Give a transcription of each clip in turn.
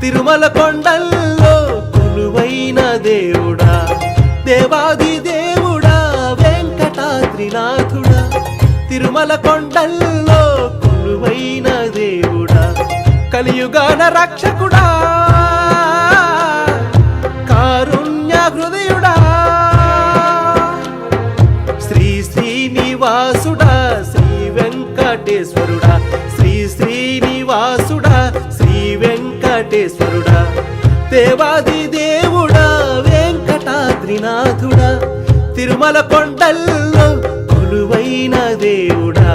తిరుమల కొండల్లో కొలువైన దేవుడా, దేవాది దేవుడా, వెంకటాద్రినాథుడా. తిరుమల కొండల్లో కొలువైన దేవుడా, కలియుగాన రక్షకుడా, కారుణ్య హృదయుడా, శ్రీ శ్రీనివాసుడా, శ్రీ వెంకటేశ్వరుడా, శ్రీ శ్రీనివాసుడా, శ్రీ వెంకటేశ్వరుడా. దేవాది దేవుడా, వెంకటాద్రినాథుడా, తిరుమల కొండల్లో కొలువైన దేవుడా.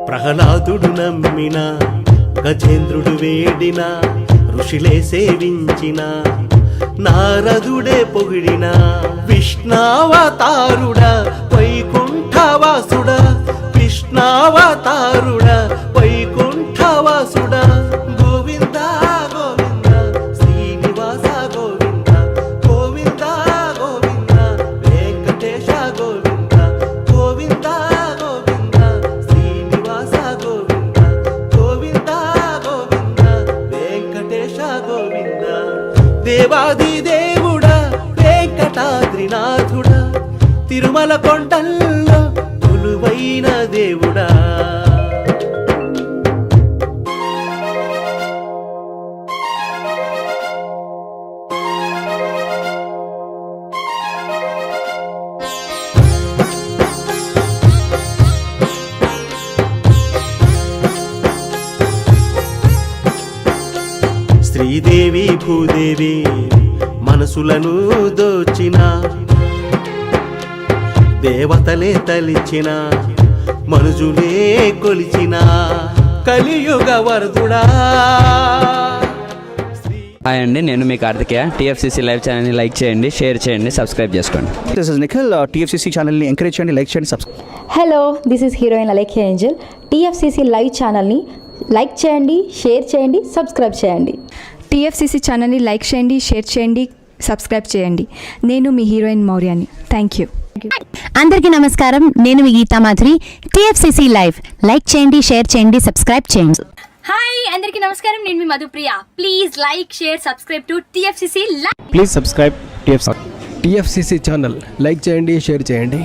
ప్రహ్లాదుడు నమ్మిన, గజేంద్రుడు వేడిన, ఋషులే సేవించిన, నారదుడే పొగిడిన, విష్ణావతారుడా, వైకుంఠవాసుడా, కృష్ణావతారుడా, వైకుంఠవాసుడా. గోవింద గోవింద శ్రీనివాస గోవింద, గోవింద గోవింద వెంకటేశ గోవింద, గోవింద గోవింద శ్రీనివాస గోవింద, గోవింద గోవింద వెంకటేశ గోవింద. దేవాది దేవుడా, వెంకటాద్రినాథుడా, తిరుమల కొండల్లో కొలువైన దేవుడా. శ్రీదేవి భూదేవి మనసులను దోచిన, దేవతలే తలిచిన, మనుజులే కొలిచిన, కలియుగ వరదుడా. హాయ్ అండి, నేను మీ కార్తికేయ. టీఎఫ్సీసీ లైవ్ ఛానల్ని లైక్ చేయండి, షేర్ చేయండి, సబ్స్క్రైబ్ చేసుకోండి. This is Nikhil. టీఎఫ్సీసీ ఛానల్ని ఎంకరేజ్ చేయండి, లైక్ చేయండి, subscribe. Hello, this is heroine Alekhya Angel. TFCC live ఛానల్ని లైక్ చేయండి, షేర్ చేయండి, సబ్స్క్రైబ్ చేయండి. టీఎఫ్సీసీ ఛానల్ని లైక్ చేయండి, షేర్ చేయండి, సబ్స్క్రైబ్ చేయండి. నేను మీ హీరోయిన్ మౌర్యాని. Thank you. అందరికీ నమస్కారం, నేను మీ Geetha Madhuri. TFCC live like చేయండి, షేర్ చేయండి, సబ్స్క్రైబ్ చేయండి. హాయ్ అందరికీ నమస్కారం, నేను మీ Madhupriya. Please like, share, subscribe to TFCC live. Please subscribe TFCC channel. Like చేయండి, షేర్ చేయండి.